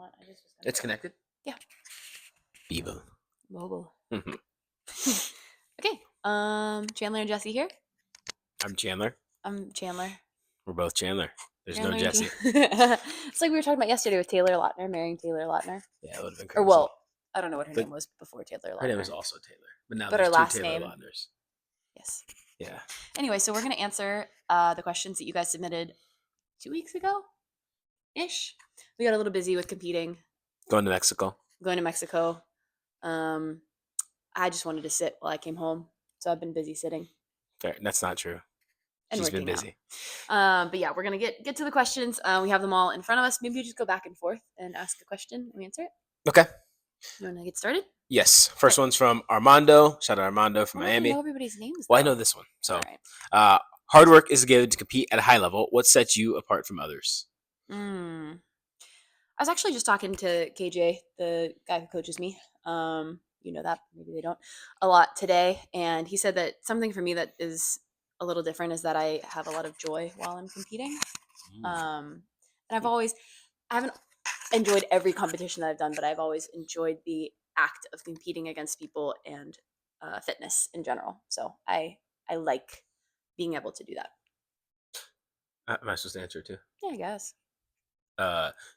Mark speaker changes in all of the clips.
Speaker 1: want. I just was gonna
Speaker 2: It's connected?
Speaker 1: Yeah.
Speaker 2: Bevo.
Speaker 1: Mobile.
Speaker 2: Mhm.
Speaker 1: Okay. Chandler and Jesse here.
Speaker 2: I'm Chandler.
Speaker 1: I'm Chandler.
Speaker 2: We're both Chandler. There's no
Speaker 1: Chandler and
Speaker 2: Jesse.
Speaker 1: It's like we were talking about yesterday with Taylor Lautner, marrying Taylor Lautner.
Speaker 2: Yeah, it would have been
Speaker 1: Or
Speaker 2: crazy.
Speaker 1: well, I don't know what her
Speaker 2: But-
Speaker 1: name was before Taylor Lautner.
Speaker 2: Her name was also Taylor. But now
Speaker 1: But
Speaker 2: there's
Speaker 1: her
Speaker 2: two
Speaker 1: last
Speaker 2: Taylor
Speaker 1: name-
Speaker 2: Lautners.
Speaker 1: Yes.
Speaker 2: Yeah.
Speaker 1: Anyway, so we're gonna answer the questions that you guys submitted 2 weeks ago, ish. We got a little busy with competing,
Speaker 2: Going to Mexico.
Speaker 1: going to Mexico. I just wanted to sit while I came home, so I've been busy sitting
Speaker 2: Fair. That's not true.
Speaker 1: and
Speaker 2: She's been
Speaker 1: working
Speaker 2: busy.
Speaker 1: out. But yeah, we're gonna get to the questions. We have them all in front of us. Maybe we just go back and forth and ask a question and we answer it.
Speaker 2: Okay.
Speaker 1: You want to get started?
Speaker 2: Yes. First one's from Armando. Shout out Armando from
Speaker 1: I don't
Speaker 2: Miami.
Speaker 1: know everybody's names.
Speaker 2: Well, I
Speaker 1: though.
Speaker 2: know this one. So,
Speaker 1: All right.
Speaker 2: hard work is given to compete at a high level. What sets you apart from others?
Speaker 1: I was actually just talking to KJ, the guy who coaches me. You know that, maybe they don't, a lot today. And he said that something for me that is a little different is that I have a lot of joy while I'm competing. And I haven't enjoyed every competition that I've done, but I've always enjoyed the act of competing against people and fitness in general. So I like being able to do that.
Speaker 2: Am I supposed to answer too?
Speaker 1: Yeah, I guess.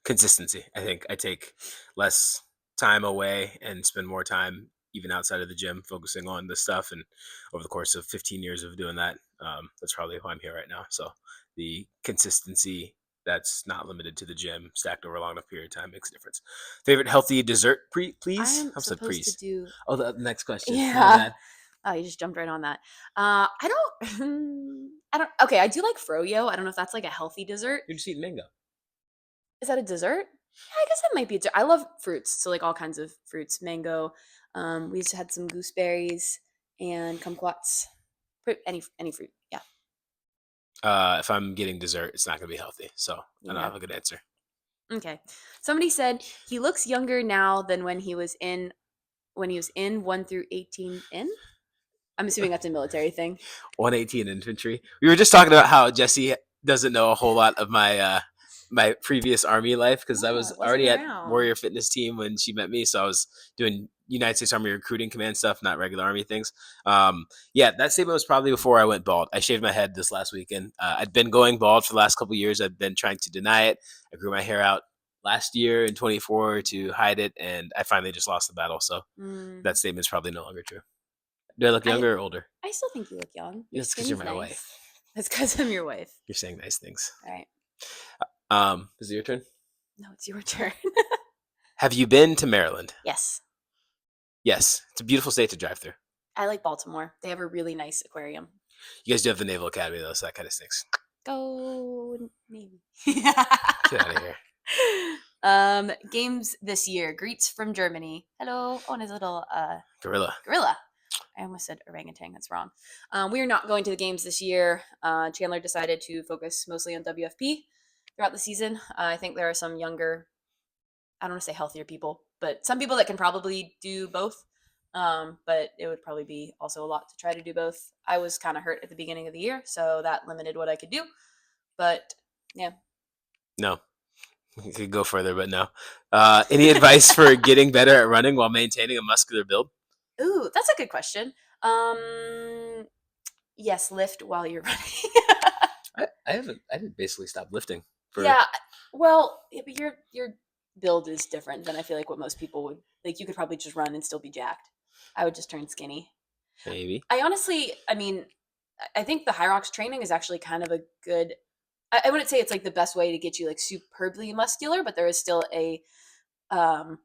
Speaker 2: Consistency. I think I take less time away and spend more time even outside of the gym focusing on this stuff. And over the course of 15 years of doing that, that's probably why I'm here right now. So the consistency that's not limited to the gym, stacked over a long enough period of time, makes a difference. Favorite healthy dessert, please?
Speaker 1: I'm
Speaker 2: I've said
Speaker 1: supposed
Speaker 2: please.
Speaker 1: to do.
Speaker 2: Oh, the next question.
Speaker 1: Yeah.
Speaker 2: My bad.
Speaker 1: Oh, you just jumped right on that. I don't. Okay, I do like froyo. I don't know if that's like a healthy dessert.
Speaker 2: You're just eating mango.
Speaker 1: Is that a dessert? Yeah, I guess that might be a dessert. I love fruits, so like all kinds of fruits. Mango. We used to had some gooseberries and kumquats. Any fruit. Yeah.
Speaker 2: If I'm getting dessert, it's not going to be healthy. So I don't
Speaker 1: Yeah.
Speaker 2: have a good answer.
Speaker 1: Okay. Somebody said he looks younger now than when he was in 1 through 18 in. I'm assuming that's a military thing.
Speaker 2: 118 infantry. We were just talking about how Jesse doesn't know a whole lot of my my previous Army life because I was
Speaker 1: wasn't
Speaker 2: already at
Speaker 1: around.
Speaker 2: Warrior Fitness Team when she met me, so I was doing United States Army recruiting command stuff, not regular Army things. Yeah, that statement was probably before I went bald. I shaved my head this last weekend. I'd been going bald for the last couple of years. I've been trying to deny it. I grew my hair out last year in 24 to hide it, and I finally just lost the battle. So that statement's probably no longer true. Do I look younger or older?
Speaker 1: I still think you look young.
Speaker 2: That's because you're my wife.
Speaker 1: That's because I'm your wife.
Speaker 2: You're saying nice things.
Speaker 1: All right.
Speaker 2: Is it your turn?
Speaker 1: No, it's your turn.
Speaker 2: Have you been to Maryland?
Speaker 1: Yes.
Speaker 2: Yes. It's a beautiful state to drive through.
Speaker 1: I like Baltimore. They have a really nice aquarium.
Speaker 2: You guys do have the Naval Academy, though, so that kind of stinks.
Speaker 1: Go Navy.
Speaker 2: Get out of here.
Speaker 1: Games this year. Greets from Germany. Hello. Oh, and his little
Speaker 2: Gorilla.
Speaker 1: I almost said orangutan. That's wrong. We are not going to the games this year. Chandler decided to focus mostly on WFP throughout the season. I think there are some younger, I don't want to say healthier people, but some people that can probably do both. But it would probably be also a lot to try to do both. I was kind of hurt at the beginning of the year, so that limited what I could do. But yeah.
Speaker 2: No. You could go further, but no. Any advice for getting better at running while maintaining a muscular build?
Speaker 1: Ooh, that's a good question. Yes, lift while you're running.
Speaker 2: I didn't basically stop lifting.
Speaker 1: Yeah, well, but your build is different than I feel like what most people would. Like, you could probably just run and still be jacked. I would just turn skinny.
Speaker 2: Maybe.
Speaker 1: I mean, I think the Hyrox training is actually kind of a good. I wouldn't say it's like the best way to get you like superbly muscular, but there is still a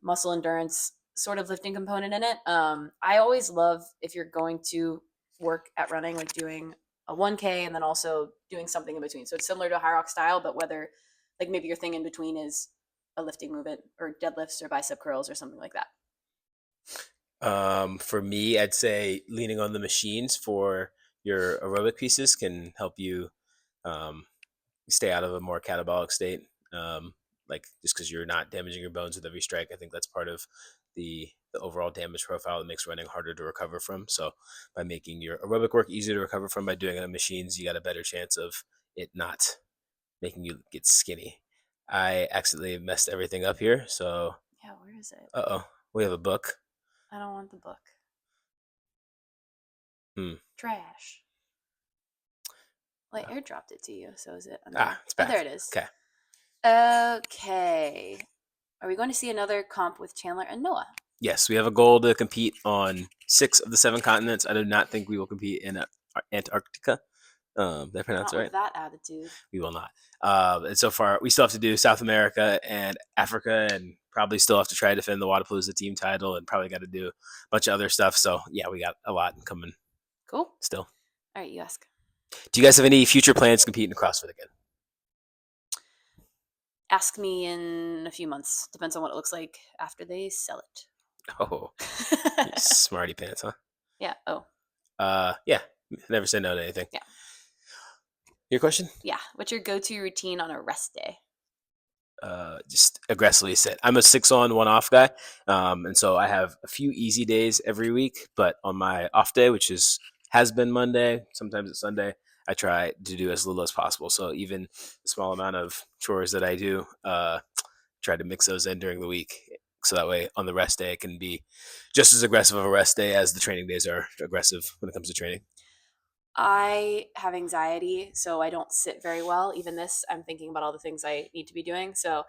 Speaker 1: muscle endurance sort of lifting component in it. I always love if you're going to work at running, like doing a 1K and then also doing something in between. So it's similar to a Hyrox style, but whether like maybe your thing in between is a lifting movement or deadlifts or bicep curls or something like that.
Speaker 2: For me, I'd say leaning on the machines for your aerobic pieces can help you stay out of a more catabolic state. Like just because you're not damaging your bones with every strike, I think that's part of the overall damage profile that makes running harder to recover from. So by making your aerobic work easier to recover from by doing it on machines, you got a better chance of it not making you get skinny. I accidentally messed everything up here. So,
Speaker 1: Yeah, where is it?
Speaker 2: we have a book.
Speaker 1: I don't want the book.
Speaker 2: Hmm.
Speaker 1: Trash. Well, I airdropped it to you, so is it
Speaker 2: Ah,
Speaker 1: under?
Speaker 2: it's
Speaker 1: Oh, there
Speaker 2: back.
Speaker 1: it is.
Speaker 2: Okay.
Speaker 1: Okay. Are we going to see another comp with Chandler and Noah?
Speaker 2: Yes, we have a goal to compete on 6 of the 7 continents. I do not think we will compete in Antarctica. Did I pronounce
Speaker 1: Not
Speaker 2: it
Speaker 1: with
Speaker 2: right?
Speaker 1: that attitude.
Speaker 2: We will not. And so far, we still have to do South America and Africa, and probably still have to try to defend the Wadapalooza team title, and probably got to do a bunch of other stuff. So yeah, we got a lot coming
Speaker 1: Cool.
Speaker 2: still.
Speaker 1: All right, you ask.
Speaker 2: Do you guys have any future plans to compete in CrossFit again?
Speaker 1: Ask me in a few months. Depends on what it looks like after they sell
Speaker 2: Oh, you
Speaker 1: it.
Speaker 2: smarty pants, huh?
Speaker 1: Yeah. Oh,
Speaker 2: Yeah. Never say no to anything.
Speaker 1: yeah.
Speaker 2: Your question?
Speaker 1: Yeah. What's your go-to routine on a rest day?
Speaker 2: Just aggressively sit. I'm a 6 on, 1 off guy, and so I have a few easy days every week. But on my off day, which has been Monday, sometimes it's Sunday, I try to do as little as possible. So even the small amount of chores that I do, try to mix those in during the week, so that way on the rest day it can be just as aggressive of a rest day as the training days are aggressive when it comes to training.
Speaker 1: I have anxiety, so I don't sit very well. Even this, I'm thinking about all the things I need to be doing. So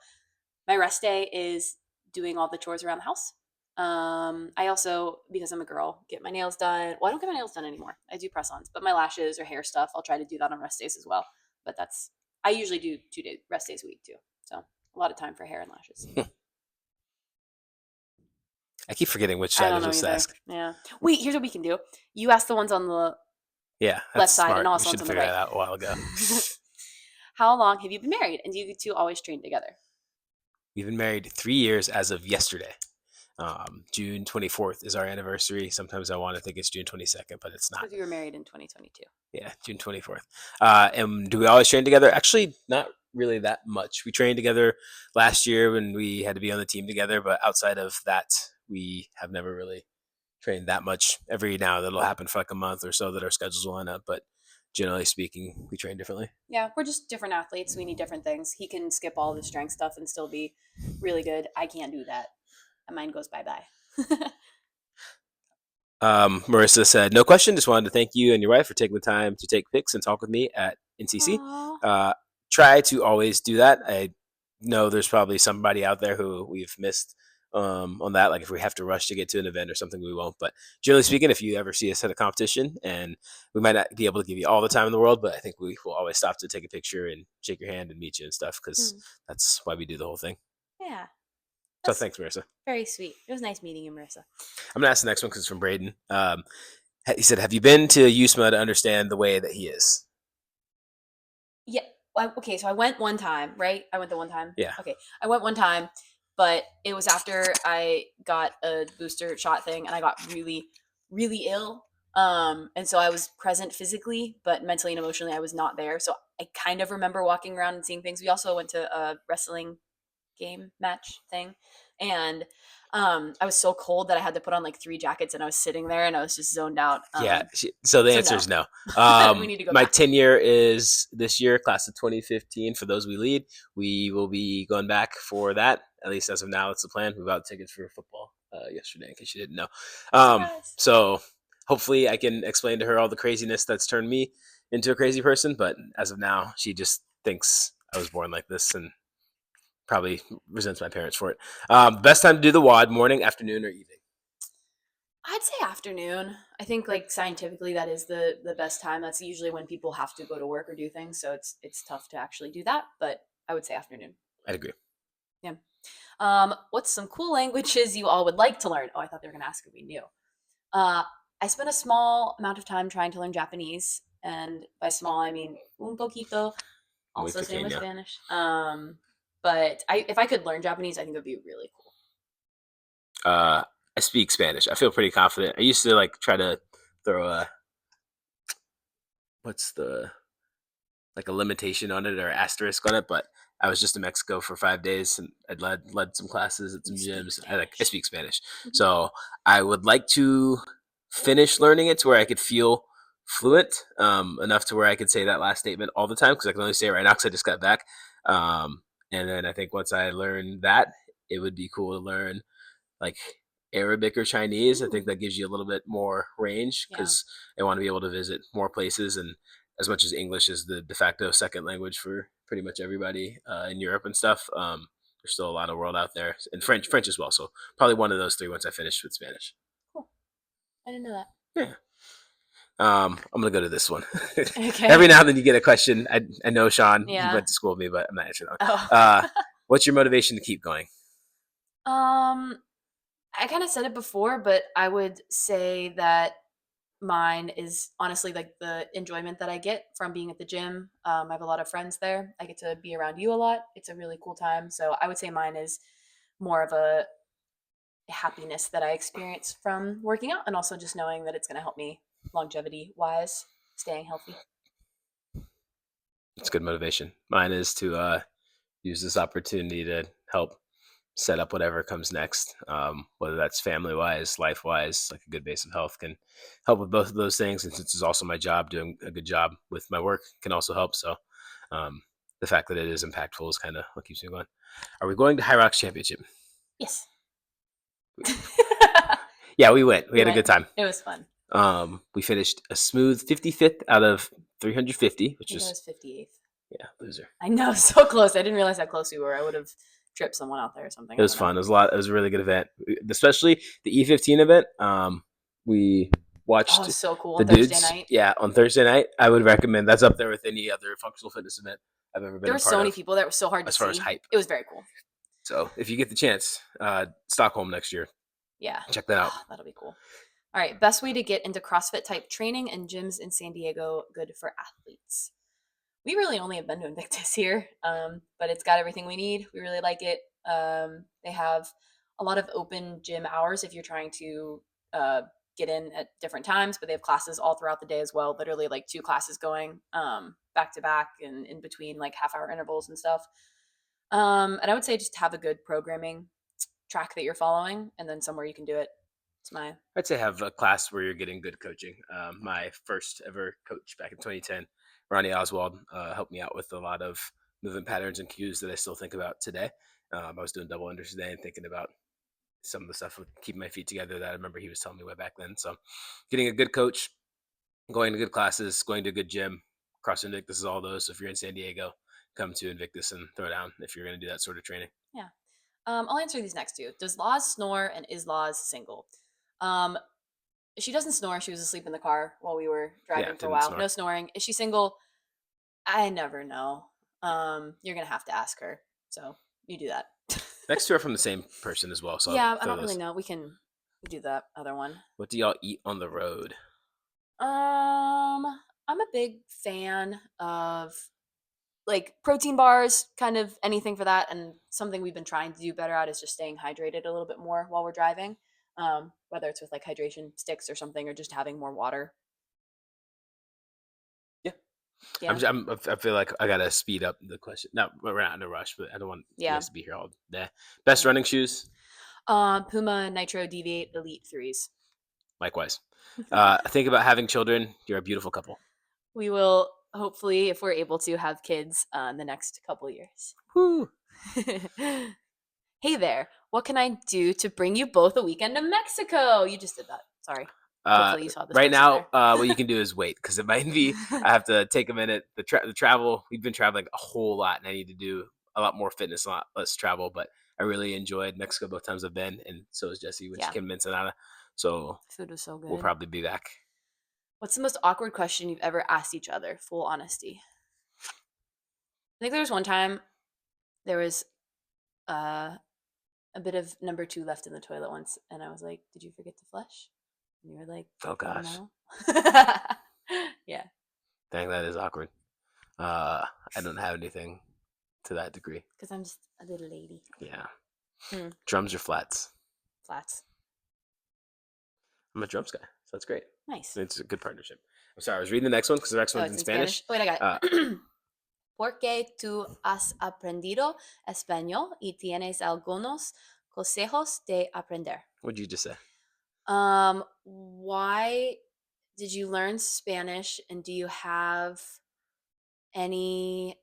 Speaker 1: my rest day is doing all the chores around the house. I also, because I'm a girl, get my nails done. Well, I don't get my nails done anymore. I do press-ons, but my lashes or hair stuff, I'll try to do that on rest days as well. But I usually do 2 day rest days a week too. So a lot of time for hair and lashes.
Speaker 2: I keep forgetting which
Speaker 1: I
Speaker 2: side I'm
Speaker 1: don't know
Speaker 2: supposed to
Speaker 1: either.
Speaker 2: ask.
Speaker 1: Yeah. Wait, here's what we can do. You ask the ones on the
Speaker 2: Yeah, that's
Speaker 1: left side and
Speaker 2: smart. We
Speaker 1: also
Speaker 2: should
Speaker 1: ones
Speaker 2: have
Speaker 1: on the
Speaker 2: figured
Speaker 1: right.
Speaker 2: that out a while ago.
Speaker 1: How long have you been married? And do you two always train together?
Speaker 2: We've been married 3 years as of yesterday. June 24th is our anniversary. Sometimes I want to think it's June 22nd, but it's not.
Speaker 1: Because you were married in 2022.
Speaker 2: Yeah, June 24th. And do we always train together? Actually, not really that much. We trained together last year when we had to be on the team together, but outside of that, we have never really trained that much. Every now and then it'll happen for like a month or so that our schedules will line up, but generally speaking, we train differently.
Speaker 1: Yeah, we're just different athletes. We need different things. He can skip all the strength stuff and still be really good. I can't do that. My mind goes bye bye.
Speaker 2: Marissa said, "No question. Just wanted to thank you and your wife for taking the time to take pics and talk with me at NCC.
Speaker 1: Aww.
Speaker 2: Try to always do that. I know there's probably somebody out there who we've missed on that. Like if we have to rush to get to an event or something, we won't. But generally speaking, if you ever see us at a competition, and we might not be able to give you all the time in the world, but I think we will always stop to take a picture and shake your hand and meet you and stuff because
Speaker 1: Mm,
Speaker 2: that's why we do the whole thing.
Speaker 1: yeah,
Speaker 2: So
Speaker 1: that's
Speaker 2: thanks, Marissa.
Speaker 1: very sweet. It was nice meeting you, Marissa.
Speaker 2: I'm gonna ask the next one because it's from Braden. He said, "Have you been to USMA to understand the way that he is?"
Speaker 1: Yeah. Okay, so I went one time, right? I went the one time.
Speaker 2: Yeah.
Speaker 1: Okay, I went one time, but it was after I got a booster shot thing, and I got really, really ill. And so I was present physically, but mentally and emotionally, I was not there. So I kind of remember walking around and seeing things. We also went to a wrestling game match thing, and I was so cold that I had to put on like 3 jackets, and I was sitting there and I was just zoned out.
Speaker 2: Yeah. So the
Speaker 1: So
Speaker 2: answer
Speaker 1: no,
Speaker 2: is no.
Speaker 1: we need to go
Speaker 2: My
Speaker 1: back.
Speaker 2: tenure is this year, class of 2015. For those we lead, we will be going back for that. At least as of now, that's the plan. We bought tickets for football yesterday, in case you didn't know.
Speaker 1: Surprise.
Speaker 2: So hopefully, I can explain to her all the craziness that's turned me into a crazy person. But as of now, she just thinks I was born like this and probably resents my parents for it. Best time to do the WOD: morning, afternoon, or evening?
Speaker 1: I'd say afternoon. I think like scientifically that is the best time. That's usually when people have to go to work or do things, so it's tough to actually do that, but I would say afternoon.
Speaker 2: I'd agree.
Speaker 1: Yeah. What's some cool languages you all would like to learn? Oh, I thought they were going to ask if we knew. Uh, I spent a small amount of time trying to learn Japanese, and by small I mean un poquito.
Speaker 2: Muy
Speaker 1: Also same with
Speaker 2: pequeña.
Speaker 1: Spanish. But if I could learn Japanese, I think it would be really cool.
Speaker 2: I speak Spanish. I feel pretty confident. I used to like try to throw a what's the like a limitation on it or asterisk on it, but I was just in Mexico for 5 days and I'd led some classes at some
Speaker 1: You speak
Speaker 2: gyms. I
Speaker 1: Spanish.
Speaker 2: speak Spanish,
Speaker 1: Mhm.
Speaker 2: so I would like to finish learning it to where I could feel fluent enough to where I could say that last statement all the time because I can only say it right now because I just got back. And then I think once I learned that, it would be cool to learn like Arabic or Chinese. I think
Speaker 1: Ooh,
Speaker 2: that gives you a little bit more range
Speaker 1: yeah,
Speaker 2: because I want to be able to visit more places. And as much as English is the de facto second language for pretty much everybody in Europe and stuff, there's still a lot of world out there, and French as well. So probably one of those three once I finish with Spanish.
Speaker 1: cool. I didn't know that.
Speaker 2: Yeah. I'm gonna go to this one. Every
Speaker 1: Okay.
Speaker 2: now and then you get a question. I know Sean, you
Speaker 1: Yeah.
Speaker 2: went to school with me, but I'm not answering that
Speaker 1: Oh.
Speaker 2: one. What's your motivation to keep going?
Speaker 1: um, I kind of said it before, but I would say that mine is honestly like the enjoyment that I get from being at the gym. I have a lot of friends there. I get to be around you a lot. It's a really cool time. So I would say mine is more of a happiness that I experience from working out and also just knowing that it's going to help me longevity wise, staying healthy.
Speaker 2: It's good motivation. Mine is to use this opportunity to help set up whatever comes next, whether that's family wise, life wise. Like a good base of health can help with both of those things. And since it's also my job, doing a good job with my work can also help. So um, the fact that it is impactful is kind of what keeps me going. Are we going to Hyrox Championship?
Speaker 1: Yes.
Speaker 2: Yeah, we went. We
Speaker 1: We
Speaker 2: had a
Speaker 1: went.
Speaker 2: good time.
Speaker 1: It was fun.
Speaker 2: We finished a smooth 55th out of 350,
Speaker 1: I
Speaker 2: which
Speaker 1: think I
Speaker 2: is,
Speaker 1: was 58th.
Speaker 2: yeah, loser.
Speaker 1: I know, so close. I didn't realize how close we were. I would have tripped someone out there or something.
Speaker 2: It
Speaker 1: I
Speaker 2: was
Speaker 1: don't know.
Speaker 2: fun. It was a lot. It was a really good event, especially the E15 event. We
Speaker 1: Oh,
Speaker 2: watched
Speaker 1: so cool
Speaker 2: the
Speaker 1: on Thursday
Speaker 2: dudes.
Speaker 1: night.
Speaker 2: Yeah, on Thursday night. I would recommend. That's up there with any other functional fitness event I've ever been
Speaker 1: There
Speaker 2: a
Speaker 1: were so
Speaker 2: part
Speaker 1: many
Speaker 2: of,
Speaker 1: people that were so hard to
Speaker 2: as far as
Speaker 1: see.
Speaker 2: hype.
Speaker 1: It was very cool.
Speaker 2: So if you get the chance, Stockholm next year,
Speaker 1: Yeah.
Speaker 2: check that out.
Speaker 1: Oh, that'll be cool. All right. Best way to get into CrossFit type training and gyms in San Diego, good for athletes. We really only have been to Invictus here, but it's got everything we need. We really like it. They have a lot of open gym hours if you're trying to uh, get in at different times, but they have classes all throughout the day as well. Literally, like two classes going back to back and in between, like half-hour intervals and stuff. And I would say just have a good programming track that you're following, and then somewhere you can do it. It's my
Speaker 2: I'd say have a class where you're getting good coaching. My first ever coach back in 2010, Ronnie Oswald, helped me out with a lot of movement patterns and cues that I still think about today. I was doing double unders today and thinking about some of the stuff with keeping my feet together that I remember he was telling me way back then. So getting a good coach, going to good classes, going to a good gym, cross Invictus is all those. So if you're in San Diego, come to Invictus and throw down if you're going to do that sort of training.
Speaker 1: yeah. I'll answer these next two. Does Laws snore and is Laws single? Um, she doesn't snore. She was asleep in the car while we were
Speaker 2: Yeah,
Speaker 1: driving for a
Speaker 2: didn't
Speaker 1: while.
Speaker 2: snore.
Speaker 1: No snoring. Is she single? I never know. You're gonna have to ask her. So you do that.
Speaker 2: Next two are from the same person as well. So I'll
Speaker 1: Yeah, I
Speaker 2: throw
Speaker 1: don't really
Speaker 2: those.
Speaker 1: know. We can do that other one.
Speaker 2: What do y'all eat on the road?
Speaker 1: I'm a big fan of like protein bars, kind of anything for that. And something we've been trying to do better at is just staying hydrated a little bit more while we're driving. Whether it's with like hydration sticks or something, or just having more water.
Speaker 2: Yeah,
Speaker 1: Yeah,
Speaker 2: I feel like I gotta speed up the question. No, we're not in a rush, but I don't want you
Speaker 1: yeah.
Speaker 2: guys to be here all day. Best
Speaker 1: Yeah.
Speaker 2: running shoes,
Speaker 1: Puma Nitro Deviate Elite threes.
Speaker 2: likewise. Think about having children. You're a beautiful couple.
Speaker 1: We will hopefully, if we're able to, have kids in the next couple years.
Speaker 2: Woo!
Speaker 1: Hey there, what can I do to bring you both a weekend to Mexico? You just did that. Sorry.
Speaker 2: Uh,
Speaker 1: Hopefully, you saw the
Speaker 2: right
Speaker 1: space in
Speaker 2: now,
Speaker 1: there.
Speaker 2: what you can do is wait because it might be. I have to take a minute. The travel. We've been traveling a whole lot, and I need to do a lot more fitness, a lot less travel. But I really enjoyed Mexico both times I've been, and so has Jesse when she
Speaker 1: Yeah,
Speaker 2: came to Ensenada. So
Speaker 1: food was so
Speaker 2: we'll
Speaker 1: good.
Speaker 2: probably be back.
Speaker 1: What's the most awkward question you've ever asked each other? Full honesty. I think there was one time there was uh, a bit of number two left in the toilet once, and I was like, "Did you forget to flush?" And you were like,
Speaker 2: Oh
Speaker 1: "Oh
Speaker 2: gosh,
Speaker 1: no." Yeah,
Speaker 2: dang, that is awkward. I don't have anything to that degree.
Speaker 1: because I'm just a little lady.
Speaker 2: Yeah,
Speaker 1: Hmm.
Speaker 2: drums or flats.
Speaker 1: Flats.
Speaker 2: I'm a drums guy, so that's great.
Speaker 1: Nice.
Speaker 2: It's a good partnership. I'm sorry, I was reading the next one because the next
Speaker 1: Oh,
Speaker 2: one's
Speaker 1: it's
Speaker 2: in
Speaker 1: in Spanish.
Speaker 2: Spanish.
Speaker 1: Oh, wait, I got
Speaker 2: Uh,
Speaker 1: it. ¿Por qué tú has aprendido español y tienes algunos consejos de aprender?
Speaker 2: what'd you just say?
Speaker 1: Why did you learn Spanish, and do you have any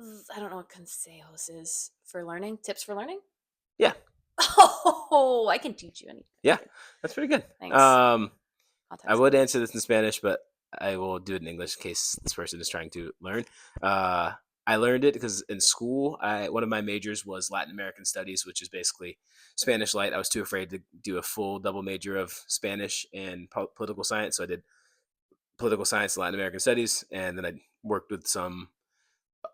Speaker 1: I don't know what consejos is for learning. Tips for learning?
Speaker 2: Yeah,
Speaker 1: Oh, I can teach you anything.
Speaker 2: yeah, that's pretty good.
Speaker 1: Thanks.
Speaker 2: I
Speaker 1: Context
Speaker 2: would
Speaker 1: clues.
Speaker 2: answer this in Spanish, but I will do it in English in case this person is trying to learn. Uh, I learned it because in school, one of my majors was Latin American Studies, which is basically Spanish light. I was too afraid to do a full double major of Spanish and political science, so I did political science and Latin American Studies, and then I worked with some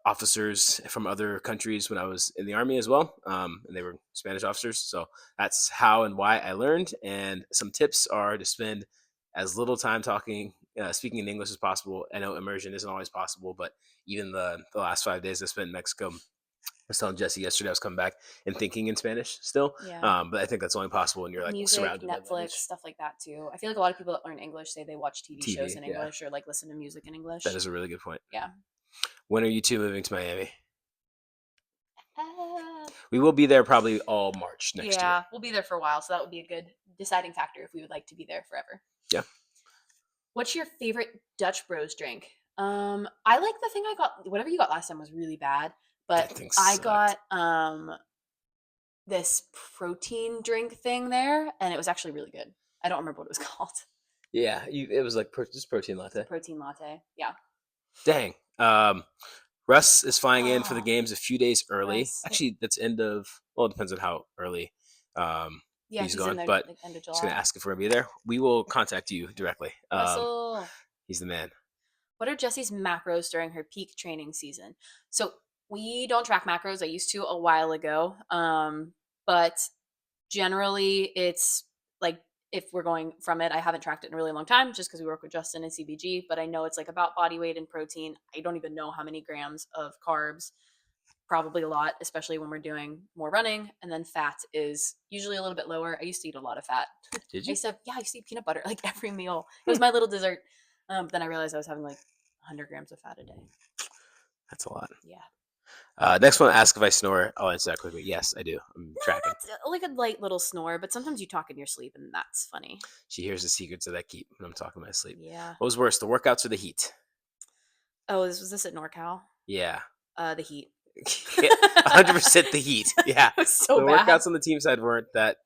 Speaker 2: officers from other countries when I was in the army as well, and they were Spanish officers. So that's how and why I learned. And some tips are to spend as little time speaking in English as possible. I know immersion isn't always possible, but even the last 5 days I spent in Mexico, I was telling Jesse yesterday I was coming back and thinking in Spanish still.
Speaker 1: Yeah.
Speaker 2: But I think that's only possible when you're like
Speaker 1: Music,
Speaker 2: surrounded by
Speaker 1: Netflix,
Speaker 2: language.
Speaker 1: stuff like that too. I feel like a lot of people that learn English say they watch TV shows
Speaker 2: TV,
Speaker 1: in
Speaker 2: yeah,
Speaker 1: English or like listen to music in
Speaker 2: that
Speaker 1: English.
Speaker 2: is a really good point.
Speaker 1: Yeah.
Speaker 2: When are you two moving to Miami?
Speaker 1: Uh,
Speaker 2: We will be there probably all March next year.
Speaker 1: yeah, we'll be there for a while, so that would be a good deciding factor if we would like to be there forever.
Speaker 2: Yeah.
Speaker 1: What's your favorite Dutch Bros drink? I like the thing I got. Whatever you got last time was really bad, but
Speaker 2: That thing
Speaker 1: I
Speaker 2: sucked.
Speaker 1: got this protein drink thing there, and it was actually really good. I don't remember what it was called.
Speaker 2: Yeah, it was like just protein
Speaker 1: It's a
Speaker 2: latte.
Speaker 1: protein latte. Yeah.
Speaker 2: Dang. Russ is flying in for the
Speaker 1: Oh,
Speaker 2: games a few days early.
Speaker 1: Russ.
Speaker 2: Actually, that's end of. Well, it depends on how early
Speaker 1: Yeah,
Speaker 2: he's
Speaker 1: he's in
Speaker 2: going.
Speaker 1: there
Speaker 2: But
Speaker 1: like end of
Speaker 2: just gonna
Speaker 1: July.
Speaker 2: ask if we're gonna be there. We will contact you directly.
Speaker 1: Russell.
Speaker 2: He's the man.
Speaker 1: What are Jessie's macros during her peak training season? So we don't track macros. I used to a while ago. But generally it's like if we're going from it, I haven't tracked it in a really long time just because we work with Justin and CBG, but I know it's like about body weight and protein. I don't even know how many grams of carbs, probably a lot, especially when we're doing more running. And then fat is usually a little bit lower. I used to eat a lot of fat.
Speaker 2: Did
Speaker 1: I
Speaker 2: you?
Speaker 1: used to, yeah, I used to eat peanut butter like every meal. It
Speaker 2: Hmm,
Speaker 1: was my little dessert. But then I realized I was having like 100 grams of fat a day.
Speaker 2: that's a lot.
Speaker 1: Yeah.
Speaker 2: Next one, ask if I snore. I'll answer that quickly. Yes, I do. I'm
Speaker 1: No,
Speaker 2: tracking.
Speaker 1: that's like a light little snore, but sometimes you talk in your sleep and that's funny.
Speaker 2: She hears the secrets that I keep when I'm talking in my sleep.
Speaker 1: Yeah.
Speaker 2: What was worse, the workouts or the heat?
Speaker 1: Oh, this was this at NorCal?
Speaker 2: Yeah,
Speaker 1: The heat.
Speaker 2: 100% the heat. Yeah,
Speaker 1: It was so
Speaker 2: the
Speaker 1: bad.
Speaker 2: workouts on the team side weren't that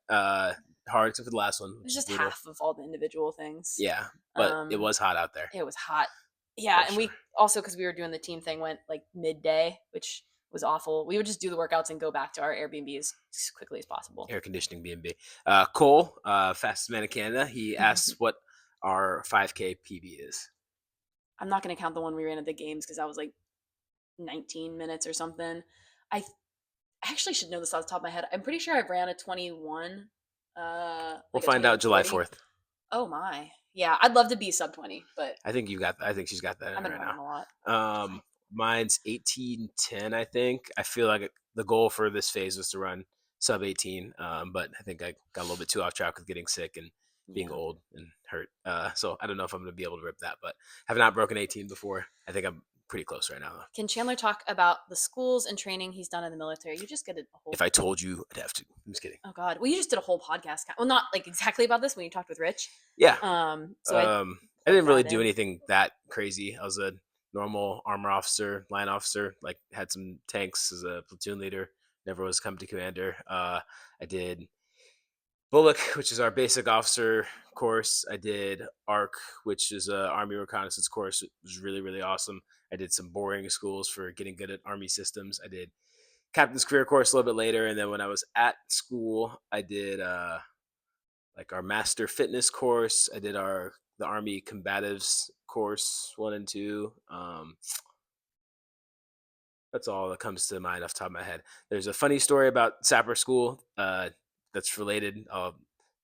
Speaker 2: hard except for the last one,
Speaker 1: It was
Speaker 2: which is
Speaker 1: just
Speaker 2: brutal.
Speaker 1: half of all the individual things.
Speaker 2: Yeah, but it
Speaker 1: Um,
Speaker 2: was hot out there
Speaker 1: it was hot. Yeah,
Speaker 2: for
Speaker 1: and
Speaker 2: sure.
Speaker 1: we also because we were doing the team thing went like midday, which was awful. We would just do the workouts and go back to our Airbnb as quickly as possible.
Speaker 2: Air conditioning B&B. Cole, fastest man in Canada, he asks what our 5K PB is.
Speaker 1: I'm not going to count the one we ran at the games because that was like 19 minutes or something. I actually should know this off the top of my head. I'm pretty sure I ran a 21,
Speaker 2: We'll
Speaker 1: like a
Speaker 2: find out July
Speaker 1: 21:40.
Speaker 2: 4th.
Speaker 1: Oh my. Yeah, I'd love to be sub 20, but
Speaker 2: I think you got. I think she's got that
Speaker 1: I've
Speaker 2: in
Speaker 1: been
Speaker 2: right
Speaker 1: running
Speaker 2: now.
Speaker 1: a lot. July.
Speaker 2: Mine's 18:10. I think. I feel like the goal for this phase was to run sub 18. But I think I got a little bit too off track with getting sick and being
Speaker 1: Yeah.
Speaker 2: old and hurt. So I don't know if I'm going to be able to rip that, but have not broken 18 before. I think I'm pretty close right now. Though.
Speaker 1: Can Chandler talk about the schools and training he's done in the military? You just did a whole.
Speaker 2: If I told you, I'd have to. I'm just kidding.
Speaker 1: Oh God. Well, you just did a whole podcast. Well, not like exactly about this when you talked with Rich.
Speaker 2: Yeah.
Speaker 1: So I
Speaker 2: I
Speaker 1: plug
Speaker 2: didn't really
Speaker 1: that
Speaker 2: do
Speaker 1: in.
Speaker 2: anything that crazy. I was a normal armor officer, line officer. Like had some tanks as a platoon leader. Never was company commander. I did Bullock, which is our basic officer course. I did ARC, which is a Army reconnaissance course. It was really really awesome. I did some boring schools for getting good at Army systems. I did captain's career course a little bit later, and then when I was at school, I did like our master fitness course. I did the Army combatives course 1 and 2. That's all that comes to mind off the top of my head. There's a funny story about Sapper School that's related.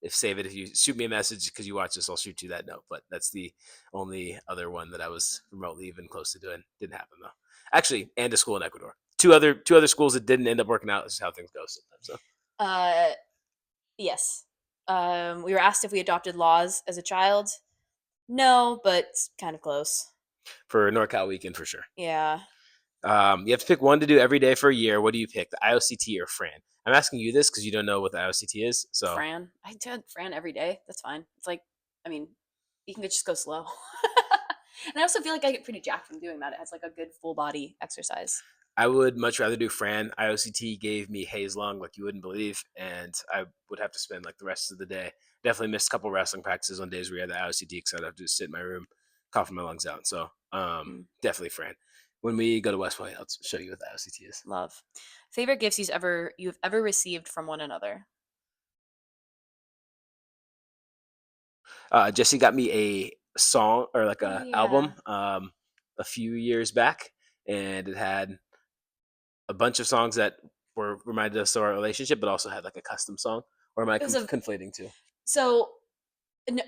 Speaker 2: If save it, if you shoot me a message because you watch this, I'll shoot you that note. But that's the only other one that I was remotely even close to doing. Didn't happen though. Actually, and a school in Ecuador. Two other schools that didn't end up working out. This is how things go sometimes. So
Speaker 1: Uh, yes. We were asked if we adopted laws as a child. No, but kind of close.
Speaker 2: for NorCal weekend for sure.
Speaker 1: Yeah.
Speaker 2: You have to pick one to do every day for a year. What do you pick, the IOCT or Fran? I'm asking you this because you don't know what the IOCT is. So
Speaker 1: Fran. I did Fran every day. That's fine. It's like, I mean, you can just go slow. And I also feel like I get pretty jacked from doing that. It has like a good full body exercise.
Speaker 2: I would much rather do Fran. IOCT gave me haze lung like you wouldn't believe, and I would have to spend like the rest of the day. Definitely missed a couple wrestling practices on days where you had the IOCT because I'd have to just sit in my room, coughing my lungs out. So
Speaker 1: Mm,
Speaker 2: definitely Fran. When we go to West Point, I'll show you what the IOCT is.
Speaker 1: love. Favorite gifts you've ever received from one another?
Speaker 2: Jesse got me a song or like
Speaker 1: Oh
Speaker 2: a
Speaker 1: yeah.
Speaker 2: album a few years back, and it had a bunch of songs that were reminded us of our relationship, but also had like a custom song. Or am I
Speaker 1: It was a
Speaker 2: conflating two?
Speaker 1: so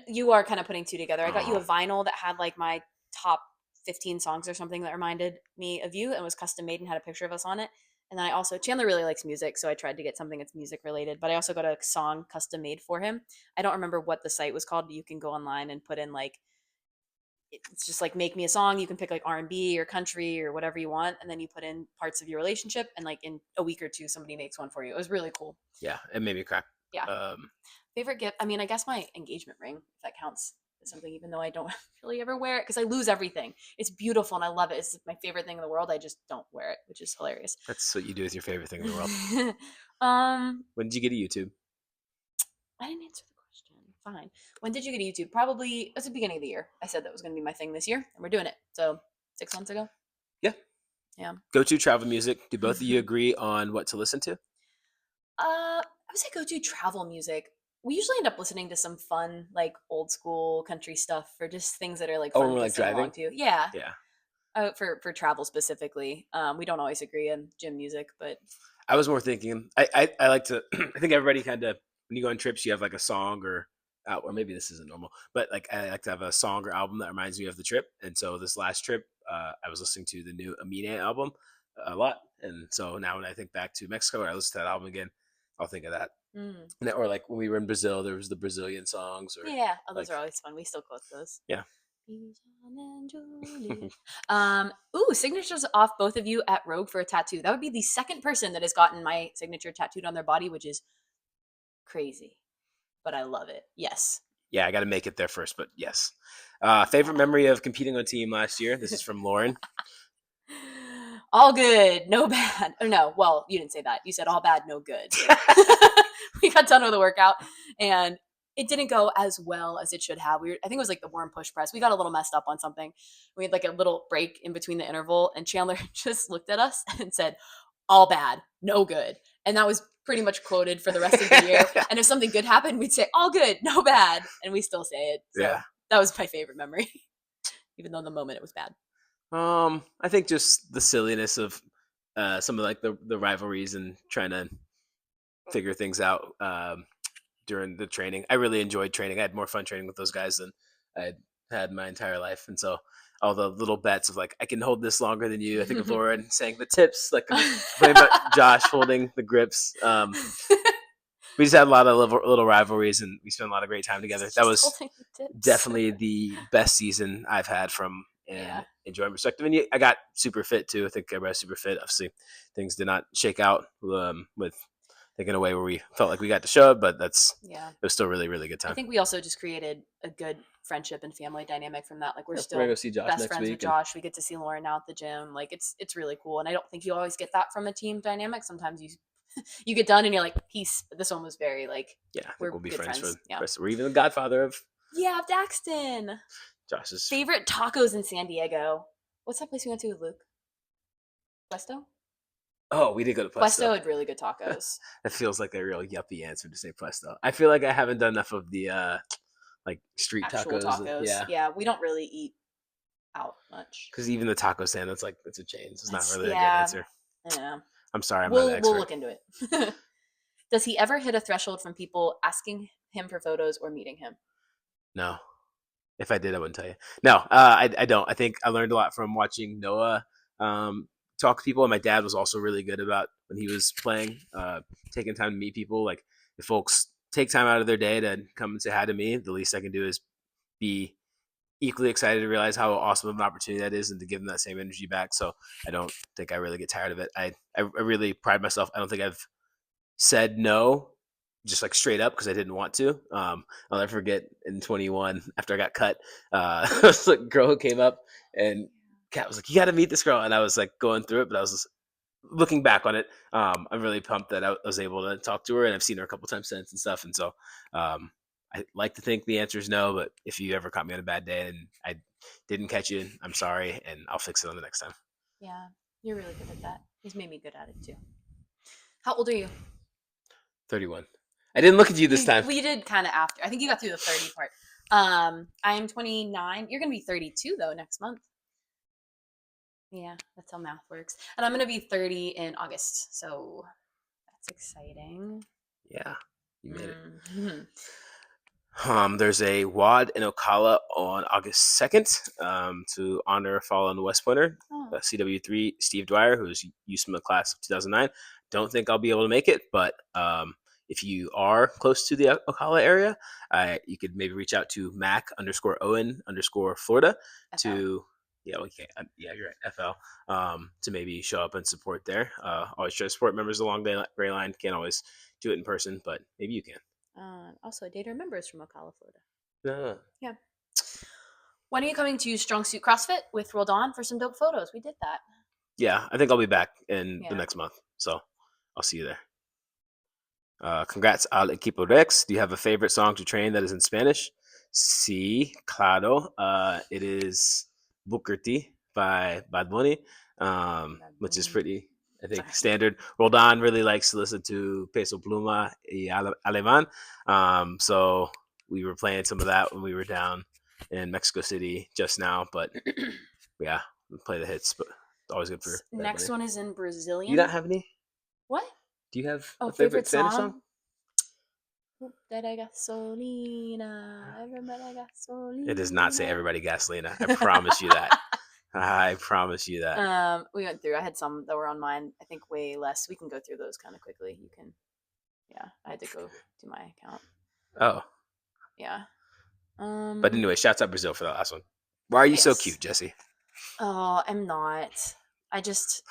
Speaker 1: you are kind of putting two together. I got you
Speaker 2: Oh,
Speaker 1: a vinyl that had like my top 15 songs or something that reminded me of you and was custom made and had a picture of us on it. And then I also, Chandler really likes music, so I tried to get something that's music related, but I also got a song custom made for him. I don't remember what the site was called, but you can go online and put in like, it's just like make me a song. You can pick like R&B or country or whatever you want. And then you put in parts of your relationship. And like in a week or two, somebody makes one for you. It was really cool.
Speaker 2: yeah, it made me cry.
Speaker 1: Yeah.
Speaker 2: Um,
Speaker 1: Favorite gift? I mean, I guess my engagement ring, if that counts as something, even though I don't really ever wear it because I lose everything. It's beautiful and I love it. It's my favorite thing in the world. I just don't wear it, which is hilarious.
Speaker 2: that's what you do with your favorite thing in the world.
Speaker 1: um,
Speaker 2: When did you get a YouTube?
Speaker 1: I didn't answer the question. Fine. When did you get a YouTube? Probably it was the beginning of the year. I said that was going to be my thing this year, and we're doing it. So 6 months ago.
Speaker 2: Yeah.
Speaker 1: Yeah.
Speaker 2: Go to travel music. Do both of you agree on what to listen to?
Speaker 1: I would say go to travel music. We usually end up listening to some fun, like old school country stuff, or just things that are like
Speaker 2: Oh, when
Speaker 1: fun
Speaker 2: we're
Speaker 1: to
Speaker 2: like
Speaker 1: sing along
Speaker 2: driving.
Speaker 1: to. Yeah,
Speaker 2: Yeah.
Speaker 1: for travel specifically. We don't always agree on gym music, but
Speaker 2: I was more thinking. I like to. I think everybody kind of when you go on trips, you have like a song or maybe this isn't normal, but like I like to have a song or album that reminds me of the trip. And so this last trip, I was listening to the new Amine album a lot, and so now when I think back to Mexico, or I listen to that album again, I'll think of that.
Speaker 1: mm,
Speaker 2: Or like when we were in Brazil, there was the Brazilian songs, or
Speaker 1: yeah, oh,
Speaker 2: like
Speaker 1: those are always fun. We still quote those.
Speaker 2: yeah.
Speaker 1: Ooh, signatures off both of you at Rogue for a tattoo. That would be the second person that has gotten my signature tattooed on their body, which is crazy, but I love it. Yes.
Speaker 2: Yeah, I got to make it there first, but yes. Favorite memory of competing on team last year. This is from Lauren.
Speaker 1: All good, no bad. Oh no, well, you didn't say that. You said all bad, no good. We got done with the workout and it didn't go as well as it should have. I think it was like the warm push press. We got a little messed up on something. We had like a little break in between the interval, and Chandler just looked at us and said, "All bad, no good." And that was pretty much quoted for the rest of the year. And if something good happened, we'd say, "All good, no bad," and we still say it. So
Speaker 2: Yeah.
Speaker 1: that was my favorite memory, even though in the moment it was bad.
Speaker 2: I think just the silliness of some of like the rivalries and trying to figure things out during the training. I really enjoyed training. I had more fun training with those guys than I had my entire life, and so all the little bets of like I can hold this longer than you. I think of Lauren saying the tips, like playing about Josh holding the grips. We just had a lot of little rivalries, and we spent a lot of great time together. That
Speaker 1: Just
Speaker 2: was
Speaker 1: holding the tips.
Speaker 2: definitely the best season I've had from an
Speaker 1: Yeah.
Speaker 2: enjoyment perspective. And I got super fit too. I think I was super fit. Obviously, things did not shake out with thinking a way where we felt like we got to show it, but
Speaker 1: Yeah.
Speaker 2: it was still really, really good
Speaker 1: I
Speaker 2: time.
Speaker 1: think we also just created a good friendship and family dynamic from that. Like we're
Speaker 2: Yeah, we're gonna
Speaker 1: still
Speaker 2: go see Josh
Speaker 1: best
Speaker 2: next
Speaker 1: friends with
Speaker 2: week, and
Speaker 1: Josh. We get to see Lauren now at the gym. Like it's really cool. And I don't think you always get that from a team dynamic. Sometimes you you get done and you're like, peace. But this one was very like
Speaker 2: yeah, I think
Speaker 1: we're
Speaker 2: we'll be
Speaker 1: good
Speaker 2: friends for
Speaker 1: friends.
Speaker 2: the
Speaker 1: Yeah.
Speaker 2: rest. We're even the godfather of
Speaker 1: Yeah, Daxton.
Speaker 2: Josh's.
Speaker 1: Favorite tacos in San Diego. What's that place we went to with Luke? Puesto?
Speaker 2: Oh, we did go to
Speaker 1: Puesto
Speaker 2: Puesto.
Speaker 1: had really good tacos.
Speaker 2: That feels like a real yuppie answer to say Puesto. I feel like I haven't done enough of the like street
Speaker 1: Actual
Speaker 2: tacos.
Speaker 1: tacos.
Speaker 2: Yeah,
Speaker 1: Yeah, we don't really eat out much.
Speaker 2: because even the taco stand, it's a chain. So it's not
Speaker 1: That's
Speaker 2: really a good
Speaker 1: yeah.
Speaker 2: answer.
Speaker 1: Yeah.
Speaker 2: I'm sorry, I'm not an
Speaker 1: We'll
Speaker 2: expert.
Speaker 1: look into it. Does he ever hit a threshold from people asking him for photos or meeting him?
Speaker 2: No, if I did, I wouldn't tell you. No, I don't. I think I learned a lot from watching Noah talk to people, and my dad was also really good about when he was playing, taking time to meet people. Like if folks take time out of their day to come and say hi to me, the least I can do is be equally excited to realize how awesome of an opportunity that is and to give them that same energy back. So I don't think I really get tired of it. I really pride myself. I don't think I've said no just like straight up because I didn't want to. I'll never forget in 21 after I got cut, a girl who came up and Kat was like, "You got to meet this girl," and I was like going through it, but I was looking back on it, I'm really pumped that I was able to talk to her, and I've seen her a couple times since and stuff. And so, I like to think the answer is no, but if you ever caught me on a bad day and I didn't catch you, I'm sorry, and I'll fix it on the next time.
Speaker 1: Yeah, you're really good at that. He's made me good at it too. How old are you?
Speaker 2: 31. I didn't look at you this time.
Speaker 1: We did kind of after. I think you got through the 30 part. I'm 29. You're gonna be 32 though next month. Yeah, that's how math works. And I'm gonna be 30 in August, so that's exciting.
Speaker 2: Yeah, you made it.
Speaker 1: Mm-hmm.
Speaker 2: There's a WAD in Ocala on August 2nd to honor a fallen West Pointer, CW3 Steve Dwyer, who's USMA class of 2009. Don't think I'll be able to make it, but if you are close to the Ocala area, you could maybe reach out to Mac_Owen_Florida to, yeah, okay, yeah, you're right, FL, to maybe show up and support there. Always try to support members along the Gray Line. Can't always do it in person, but maybe you can.
Speaker 1: Also, a dater member is from Ocala, Florida.
Speaker 2: Yeah.
Speaker 1: When are you coming to Strong Suit CrossFit with Roldan for some dope photos? We did that.
Speaker 2: Yeah, I think I'll be back in the next month, so I'll see you there. Congrats al equipo Rex. Do you have a favorite song to train that is in Spanish? Sí, claro. It is Booker T by Bad Bunny, which is pretty, I think, standard. Roldan really likes to listen to Peso Pluma y Alemán. So we were playing some of that when we were down in Mexico City just now. But yeah, we play the hits, but it's always good for
Speaker 1: next one is in Brazilian.
Speaker 2: You don't have any?
Speaker 1: What?
Speaker 2: Do you have a favorite Spanish song? It does not say Everybody Gasolina. I promise you that. I promise you that.
Speaker 1: We went through. I had some that were on mine. I think way less. We can go through those kind of quickly. You can. Yeah, I had to go to my account.
Speaker 2: Oh.
Speaker 1: Yeah.
Speaker 2: But anyway, shouts out Brazil for that last one. Why are you so cute, Jesse?
Speaker 1: Oh, I'm not. I just.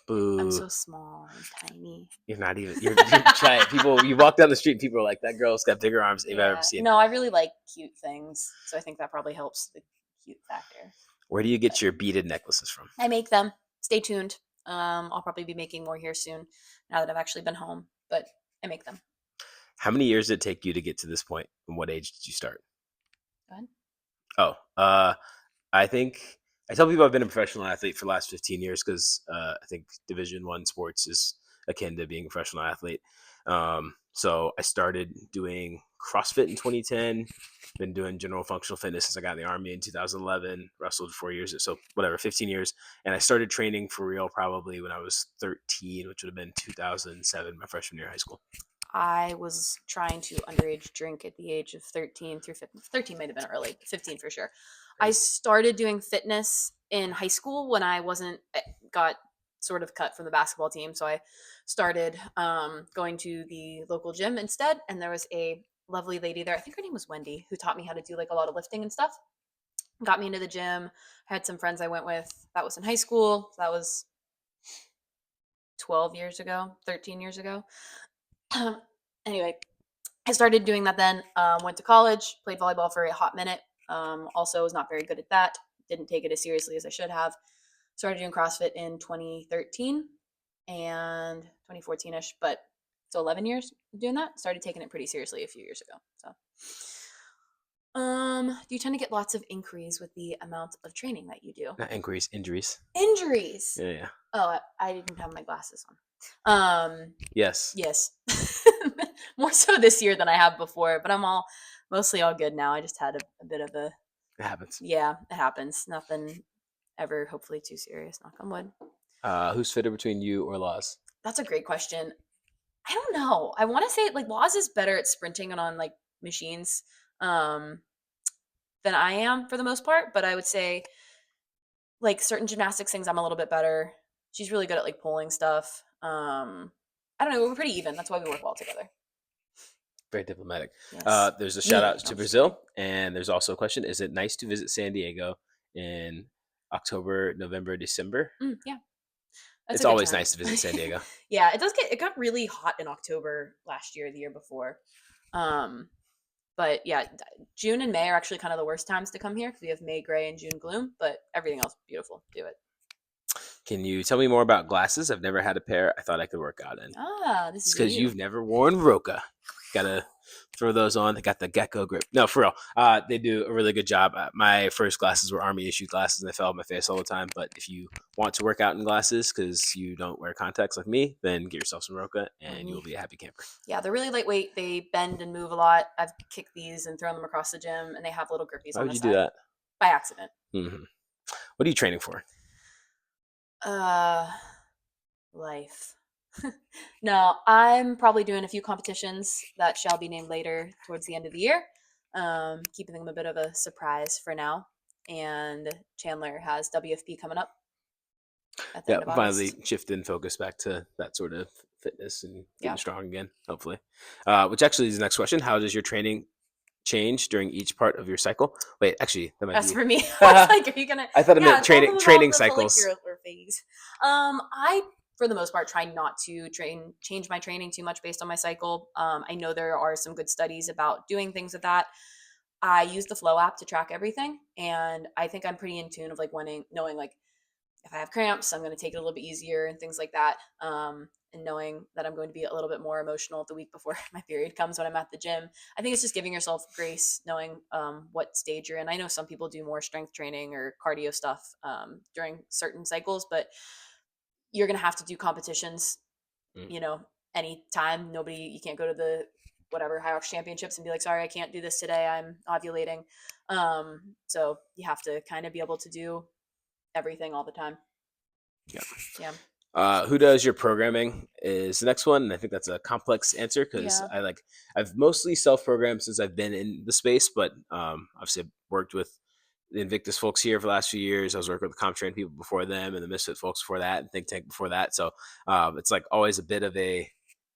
Speaker 2: Boo.
Speaker 1: I'm so small and tiny.
Speaker 2: You're not even. You're giant. People. You walk down the street, people are like, "That girl's got bigger arms than I've ever seen."
Speaker 1: No, I really like cute things, so I think that probably helps the cute factor.
Speaker 2: Where do you get your beaded necklaces from?
Speaker 1: I make them. Stay tuned. I'll probably be making more here soon, now that I've actually been home. But I make them.
Speaker 2: How many years did it take you to get to this point? And what age did you start?
Speaker 1: Go ahead.
Speaker 2: Oh, I think I tell people I've been a professional athlete for the last 15 years because I think Division I sports is akin to being a professional athlete. So I started doing CrossFit in 2010, been doing general functional fitness since I got in the Army in 2011, wrestled 4 years, so whatever, 15 years. And I started training for real probably when I was 13, which would have been 2007, my freshman year of high school.
Speaker 1: I was trying to underage drink at the age of 13 through 15. 13 might have been early, 15 for sure. I started doing fitness in high school when I got sort of cut from the basketball team. So I started going to the local gym instead. And there was a lovely lady there. I think her name was Wendy, who taught me how to do like a lot of lifting and stuff. Got me into the gym. I had some friends I went with. That was in high school. So that was 12 years ago, 13 years ago. Anyway, I started doing that then. Went to college, played volleyball for a hot minute. Also was not very good at that. Didn't take it as seriously as I should have. Started doing CrossFit in 2013 and 2014-ish, but so 11 years doing that. Started taking it pretty seriously a few years ago. So, do you tend to get lots of inquiries with the amount of training that you do?
Speaker 2: Not inquiries, injuries.
Speaker 1: Injuries.
Speaker 2: Yeah.
Speaker 1: Oh, I didn't have my glasses on.
Speaker 2: Yes.
Speaker 1: More so this year than I have before, but I'm mostly all good now. I just had a bit of a.
Speaker 2: It happens.
Speaker 1: Yeah, it happens. Nothing ever, hopefully, too serious. Knock on wood.
Speaker 2: Who's fitter between you or Laws?
Speaker 1: That's a great question. I don't know. I want to say like Laws is better at sprinting and on like machines than I am for the most part, but I would say like certain gymnastics things I'm a little bit better. She's really good at like pulling stuff. I don't know. We're pretty even. That's why we work well together.
Speaker 2: Very diplomatic.
Speaker 1: Yes.
Speaker 2: There's a shout out to Brazil, and there's also a question: is it nice to visit San Diego in October, November, December?
Speaker 1: Yeah,
Speaker 2: it's always nice to visit San Diego.
Speaker 1: Yeah, it got really hot in October last year, the year before. But yeah, June and May are actually kind of the worst times to come here because we have May gray and June gloom, but everything else beautiful. Do it.
Speaker 2: Can you tell me more about glasses? I've never had a pair I thought I could work out in.
Speaker 1: Ah, this
Speaker 2: It's
Speaker 1: is
Speaker 2: because
Speaker 1: you.
Speaker 2: you've never worn Roca. Gotta throw those on. They got the gecko grip. No, for real. They do a really good job. My first glasses were army issued glasses, and they fell on my face all the time. But if you want to work out in glasses because you don't wear contacts like me, then get yourself some Roca, and you'll be a happy camper.
Speaker 1: Yeah, they're really lightweight. They bend and move a lot. I've kicked these and thrown them across the gym, and they have little grippies
Speaker 2: Why
Speaker 1: on
Speaker 2: would
Speaker 1: the
Speaker 2: you do
Speaker 1: side
Speaker 2: that?
Speaker 1: by accident.
Speaker 2: Hmm. What are you training for?
Speaker 1: Uh, Life. No, I'm probably doing a few competitions that shall be named later towards the end of the year. Keeping them a bit of a surprise for now. And Chandler has WFP coming up at the
Speaker 2: Yeah,
Speaker 1: end of
Speaker 2: finally
Speaker 1: August.
Speaker 2: shifting focus back to that sort of fitness and getting
Speaker 1: Yeah,
Speaker 2: strong again, hopefully. Which actually is the next question. How does your training change during each part of your cycle? Wait, actually, that might
Speaker 1: that's
Speaker 2: be.
Speaker 1: for me. I was
Speaker 2: I
Speaker 1: like, are you gonna?
Speaker 2: thought it
Speaker 1: Yeah,
Speaker 2: meant
Speaker 1: tell them
Speaker 2: training
Speaker 1: about the
Speaker 2: cycles.
Speaker 1: follicular phase. I, for the most part, try not to change my training too much based on my cycle. I know there are some good studies about doing things with that. I use the Flow app to track everything, and I think I'm pretty in tune of like knowing like if I have cramps, I'm going to take it a little bit easier and things like that. And knowing that I'm going to be a little bit more emotional the week before my period comes when I'm at the gym. I think it's just giving yourself grace, knowing what stage you're in. I know some people do more strength training or cardio stuff during certain cycles, but you're going to have to do competitions,
Speaker 2: Mm.
Speaker 1: you know, anytime. You can't go to the whatever Hyrox championships and be like, sorry, I can't do this today. I'm ovulating. So you have to kind of be able to do everything all the time.
Speaker 2: Yeah.
Speaker 1: Yeah.
Speaker 2: Who does your programming is the next one, and I think that's a complex answer because
Speaker 1: Yeah.
Speaker 2: I've mostly self-programmed since I've been in the space, but obviously I've worked with the Invictus folks here for the last few years. I was working with the CompTrain people before them, and the Misfit folks before that, and Think Tank before that. So it's like always a bit of a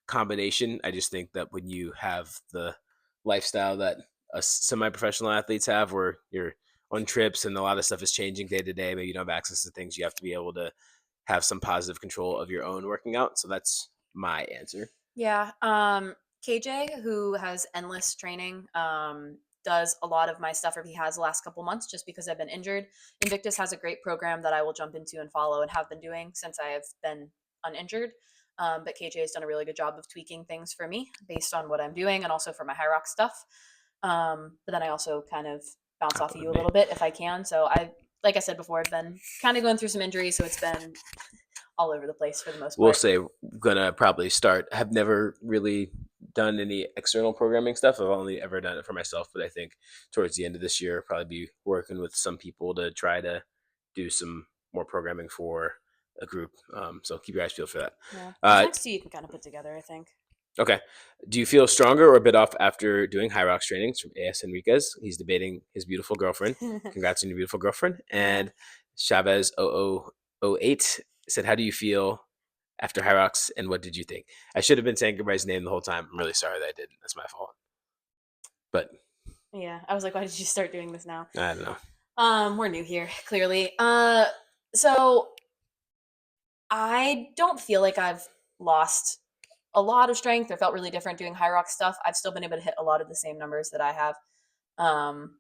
Speaker 2: combination. I just think that when you have the lifestyle that semi-professional athletes have, where you're on trips and a lot of stuff is changing day to day, maybe you don't have access to things, you have to be able to have some positive control of your own working out. So that's my answer.
Speaker 1: Yeah. KJ, who has endless training, does a lot of my stuff, or he has the last couple months just because I've been injured. Invictus has a great program that I will jump into and follow and have been doing since I have been uninjured. But KJ has done a really good job of tweaking things for me based on what I'm doing and also for my Hyrox stuff. But then I also kind of bounce
Speaker 2: Hop
Speaker 1: off of
Speaker 2: on
Speaker 1: you a
Speaker 2: me.
Speaker 1: little bit if I can. So like I said before, I've been kind of going through some injuries, so it's been all over the place for the most
Speaker 2: We'll
Speaker 1: part.
Speaker 2: say gonna probably start. Have never really done any external programming stuff. I've only ever done it for myself, but I think towards the end of this year, I'll probably be working with some people to try to do some more programming for a group. So keep your eyes peeled for that.
Speaker 1: Yeah, these
Speaker 2: Uh,
Speaker 1: next two you can kind of put together, I think.
Speaker 2: Okay. Do you feel stronger or a bit off after doing Hyrox trainings from AS Enriquez? He's debating his beautiful girlfriend. Congrats on your beautiful girlfriend.
Speaker 1: Yeah.
Speaker 2: And Chavez 0008 said, how do you feel after Hyrox and what did you think? I should have been saying everybody's name the whole time. I'm really sorry that I didn't. That's my fault. But
Speaker 1: Yeah. I was like, why did you start doing this now?
Speaker 2: I don't know.
Speaker 1: We're new here, clearly. So I don't feel like I've lost a lot of strength or felt really different doing high rock stuff. I've still been able to hit a lot of the same numbers that I have. Um,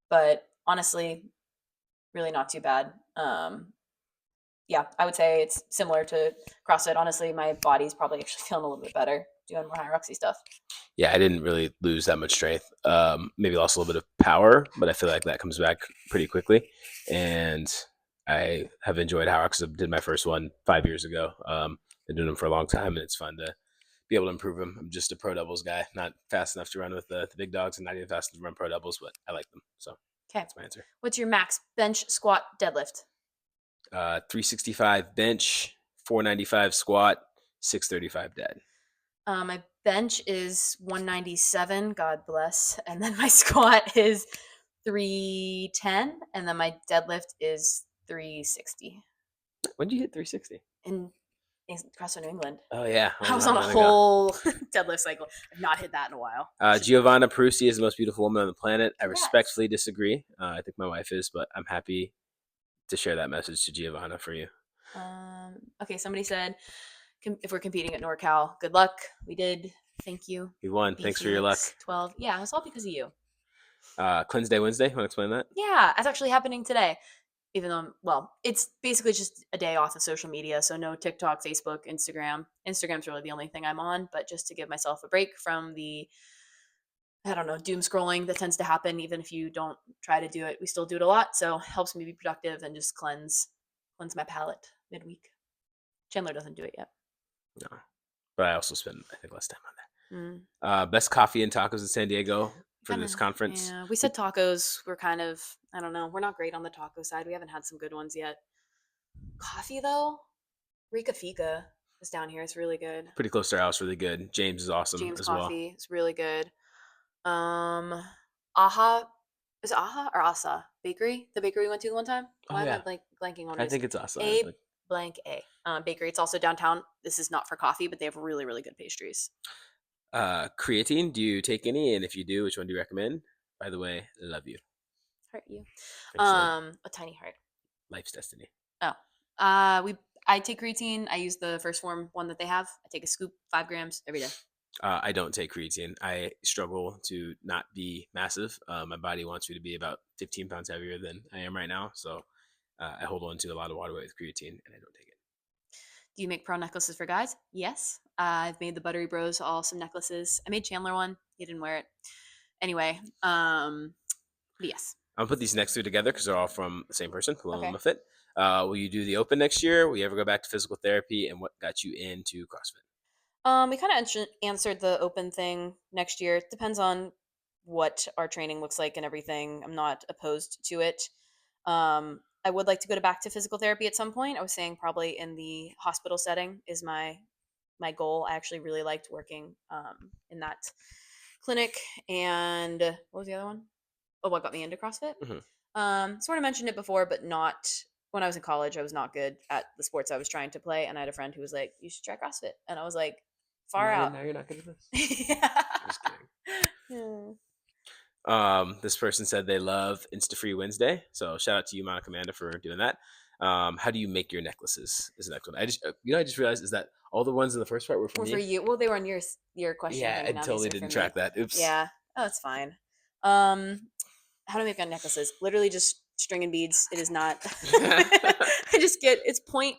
Speaker 1: but honestly, really not too bad. Yeah, I would say it's similar to CrossFit. Honestly, my body's probably actually feeling a little bit better doing more high roxy stuff.
Speaker 2: Yeah, I didn't really lose that much strength. Maybe lost a little bit of power, but I feel like that comes back pretty quickly. And I have enjoyed Hyrox. I did my first one 5 years ago. Been doing them for a long time, and it's fun to be able to improve them. I'm just a pro doubles guy, not fast enough to run with the big dogs, and not even fast enough to run pro doubles, but I like them. So
Speaker 1: Okay.
Speaker 2: that's my answer.
Speaker 1: What's your max bench, squat, deadlift?
Speaker 2: 365 bench, 495 squat, 635 dead.
Speaker 1: My bench is 197, God bless. And then my squat is 310. And then my deadlift is 360.
Speaker 2: When did you hit 360?
Speaker 1: In CrossFit New England.
Speaker 2: Oh yeah,
Speaker 1: I was
Speaker 2: not
Speaker 1: on a
Speaker 2: long ago.
Speaker 1: whole deadlift cycle. I've not hit that in a while.
Speaker 2: Giovanna Perusi is the most beautiful woman on the planet. I
Speaker 1: Congrats.
Speaker 2: respectfully disagree. I think my wife is, but I'm happy to share that message to Giovanna for you.
Speaker 1: Okay, somebody said if we're competing at NorCal, good luck. We did. Thank you.
Speaker 2: We won.
Speaker 1: B
Speaker 2: Thanks for your luck.
Speaker 1: Phoenix 12. Yeah, it was all because of you.
Speaker 2: Cleanse Day Wednesday. Want to explain that?
Speaker 1: Yeah, that's actually happening today. even though well, it's basically just a day off of social media, so no TikTok, Facebook, Instagram. Instagram's really the only thing I'm on, but just to give myself a break from the, I don't know, doom scrolling that tends to happen even if you don't try to do it. We still do it a lot, so helps me be productive and just cleanse my palate midweek. Chandler doesn't do it yet.
Speaker 2: No, but I also spend I think less time on
Speaker 1: Mm.
Speaker 2: that. Best coffee and tacos in San Diego for
Speaker 1: Kind of,
Speaker 2: this conference.
Speaker 1: yeah. We said tacos. We're kind of, I don't know. We're not great on the taco side. We haven't had some good ones yet. Coffee though, Rica Fica is down here. It's really good.
Speaker 2: Pretty close to our house, really good. James is awesome
Speaker 1: James
Speaker 2: as well.
Speaker 1: Coffee is really good. Um, Aha, is it Aha or Asa Bakery? The bakery we went to the one time.
Speaker 2: Oh
Speaker 1: Why am I
Speaker 2: yeah,
Speaker 1: blanking on
Speaker 2: I
Speaker 1: what it is?
Speaker 2: think it's awesome.
Speaker 1: A blank A bakery. It's also downtown. This is not for coffee, but they have really really good pastries.
Speaker 2: Creatine, do you take any? And if you do, which one do you recommend? By the way, love you.
Speaker 1: Heart you.
Speaker 2: Thanks for
Speaker 1: A tiny heart.
Speaker 2: life's destiny.
Speaker 1: Oh, we. I take creatine. I use the first form one that they have. I take a scoop, 5 grams every day.
Speaker 2: I don't take creatine. I struggle to not be massive. My body wants me to be about 15 pounds heavier than I am right now. So I hold on to a lot of water weight with creatine and I don't take it.
Speaker 1: Do you make pearl necklaces for guys? Yes. I've made the Buttery Bros all some necklaces. I made Chandler one. He didn't wear it. Anyway, but yes.
Speaker 2: I'll put these next two together because they're all from the same person, Paloma
Speaker 1: Okay.
Speaker 2: Muffet. Will you do the open next year? Will you ever go back to physical therapy? And what got you into CrossFit?
Speaker 1: We kind of answered the open thing next year. It depends on what our training looks like and everything. I'm not opposed to it. I would like to go back to physical therapy at some point. I was saying probably in the hospital setting is my goal. I actually really liked working in that clinic. And what was the other one? Oh, what got me into CrossFit?
Speaker 2: Mm-hmm.
Speaker 1: Sort of mentioned it before, but not when I was in college. I was not good at the sports I was trying to play, and I had a friend who was like, "You should try CrossFit," and I was like, "Far out."
Speaker 2: Now you're not good at this?
Speaker 1: Yeah.
Speaker 2: Just kidding.
Speaker 1: Yeah.
Speaker 2: This person said they love Insta Free Wednesday. So shout out to you, Monica Amanda, for doing that. How do you make your necklaces? Is the next one. I just realized is that all the ones in the first part were from
Speaker 1: Well, for
Speaker 2: me.
Speaker 1: you, well, they were on your question
Speaker 2: Yeah,
Speaker 1: thing,
Speaker 2: I
Speaker 1: and now these
Speaker 2: totally
Speaker 1: are
Speaker 2: didn't
Speaker 1: from me.
Speaker 2: track that. Oops.
Speaker 1: Yeah. Oh, it's fine. How to make on necklaces? Literally just string and beads. It is not. I just get it's point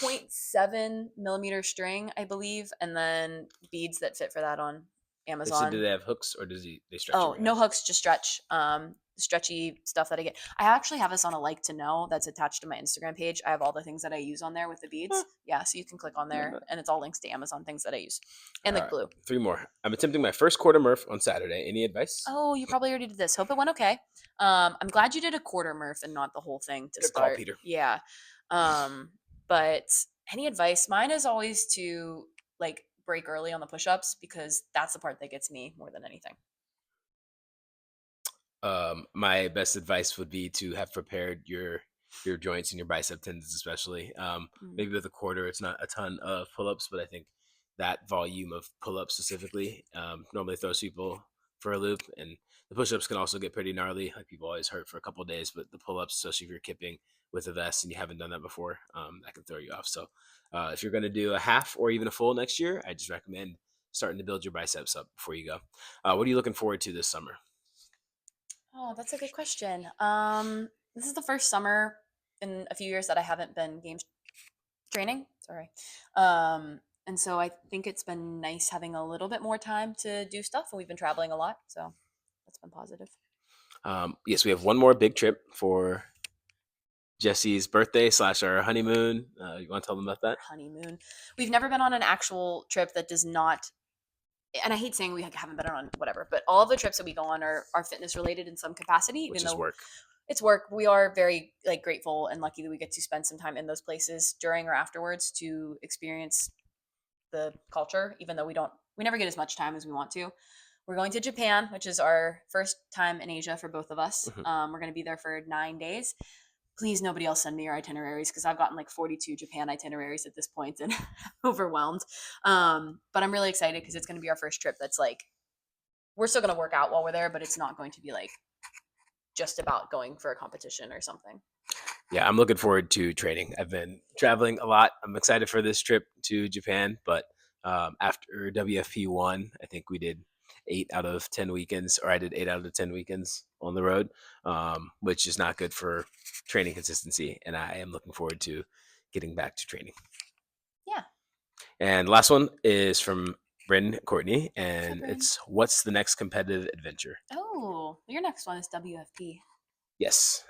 Speaker 1: 0.7 millimeter string, I believe, and then beads that fit for that on
Speaker 2: So do
Speaker 1: Amazon.
Speaker 2: they have hooks or they stretch
Speaker 1: Oh,
Speaker 2: over
Speaker 1: no
Speaker 2: guys?
Speaker 1: hooks, just stretch. Stretchy stuff that I get. I actually have this on a like to know that's attached to my Instagram page. I have all the things that I use on there with the beads. Yeah, so you can click on there and it's all links to Amazon things that I use. And
Speaker 2: All
Speaker 1: the
Speaker 2: right,
Speaker 1: glue.
Speaker 2: 3 more. I'm attempting my first quarter Murph on Saturday. Any advice?
Speaker 1: Oh, you probably already did this. Hope it went okay. I'm glad you did a quarter Murph and not the whole thing to
Speaker 2: Good call,
Speaker 1: start.
Speaker 2: Peter.
Speaker 1: Yeah. Um, but any advice? Mine is always to like break early on the push-ups because that's the part that gets me more than anything.
Speaker 2: My best advice would be to have prepared your joints and your bicep tendons, especially.
Speaker 1: Mm.
Speaker 2: Maybe with a quarter, it's not a ton of pull-ups, but I think that volume of pull-ups specifically normally throws people for a loop. And the push-ups can also get pretty gnarly. Like people always hurt for a couple of days, but the pull-ups, especially if you're kipping with a vest and you haven't done that before, that can throw you off. So if you're going to do a half or even a full next year, I just recommend starting to build your biceps up before you go. What are you looking forward to this summer?
Speaker 1: Oh, that's a good question. This is the first summer in a few years that I haven't been games training. Sorry. And so I think it's been nice having a little bit more time to do stuff, and we've been traveling a lot, so that's been positive.
Speaker 2: Yes, we have one more big trip for Jesse's birthday / our honeymoon. You want to tell them about that?
Speaker 1: Honeymoon. We've never been on an actual trip that does not, and I hate saying we haven't been on whatever, but all of the trips that we go on are fitness related in some capacity,
Speaker 2: Which
Speaker 1: even
Speaker 2: is
Speaker 1: though
Speaker 2: work.
Speaker 1: it's work. We are very like grateful and lucky that we get to spend some time in those places during or afterwards to experience the culture, even though we never get as much time as we want to. We're going to Japan, which is our first time in Asia for both of us.
Speaker 2: Mhm.
Speaker 1: We're going to be there for 9 days. Please, nobody else send me your itineraries because I've gotten like 42 Japan itineraries at this point and overwhelmed. But I'm really excited because it's going to be our first trip that's like, we're still going to work out while we're there, but it's not going to be like just about going for a competition or something.
Speaker 2: Yeah, I'm looking forward to training. I've been traveling a lot. I'm excited for this trip to Japan, but after WFP 1, I think we did 8 out of 10 weekends, or I did 8 out of 10 weekends on the road, which is not good for training consistency. And I am looking forward to getting back to training.
Speaker 1: Yeah.
Speaker 2: And last one is from Bryn Courtney,
Speaker 1: What's up,
Speaker 2: and
Speaker 1: Bryn?
Speaker 2: it's, what's the next competitive adventure?
Speaker 1: Oh, your next one is WFP.
Speaker 2: Yes,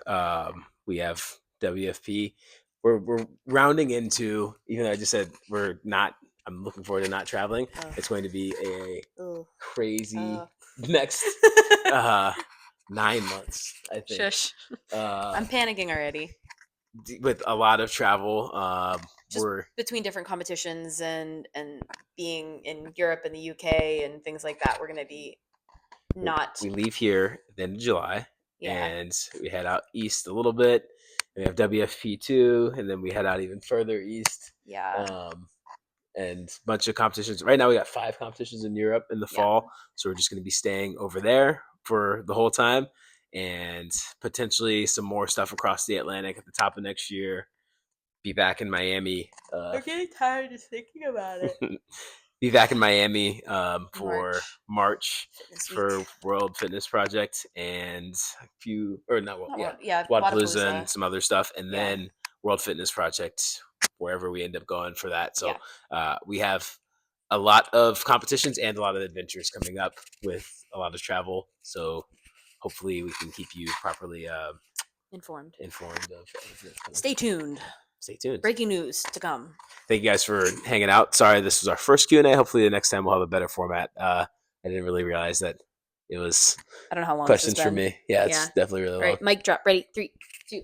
Speaker 2: we have WFP. We're rounding into, even though I just said we're not. I'm looking forward to not traveling. It's going to be a crazy next 9 months, I think.
Speaker 1: Shush. I'm panicking already.
Speaker 2: With a lot of travel.
Speaker 1: Just between different competitions and being in Europe and the UK and things like that, we're gonna be not.
Speaker 2: We leave here at the end of July,
Speaker 1: Yeah.
Speaker 2: and we head out east a little bit. We have WFP2, and then we head out even further east.
Speaker 1: Yeah.
Speaker 2: And a bunch of competitions. Right now, we got 5 competitions in Europe in the fall, so we're just going to be staying over there for the whole time, and potentially some more stuff across the Atlantic at the top of next year. Be back in Miami.
Speaker 1: I'm getting tired just thinking about it.
Speaker 2: Be back in Miami for
Speaker 1: March
Speaker 2: for World Fitness Project and a few, or not,
Speaker 1: yeah,
Speaker 2: Wadapalooza and some other stuff, and
Speaker 1: Yeah.
Speaker 2: then World Fitness Project wherever we end up going for that. So we have a lot of competitions and a lot of adventures coming up with a lot of travel. So hopefully we can keep you properly
Speaker 1: informed
Speaker 2: of.
Speaker 1: Stay tuned.
Speaker 2: Stay tuned.
Speaker 1: Breaking news to come.
Speaker 2: Thank you guys for hanging out. Sorry, this was our first Q&A. Hopefully the next time we'll have a better format. I didn't really realize that it was
Speaker 1: I don't know how long
Speaker 2: questions for me. Yeah, it's definitely really long.
Speaker 1: All right, mic drop. Ready? 3, 2.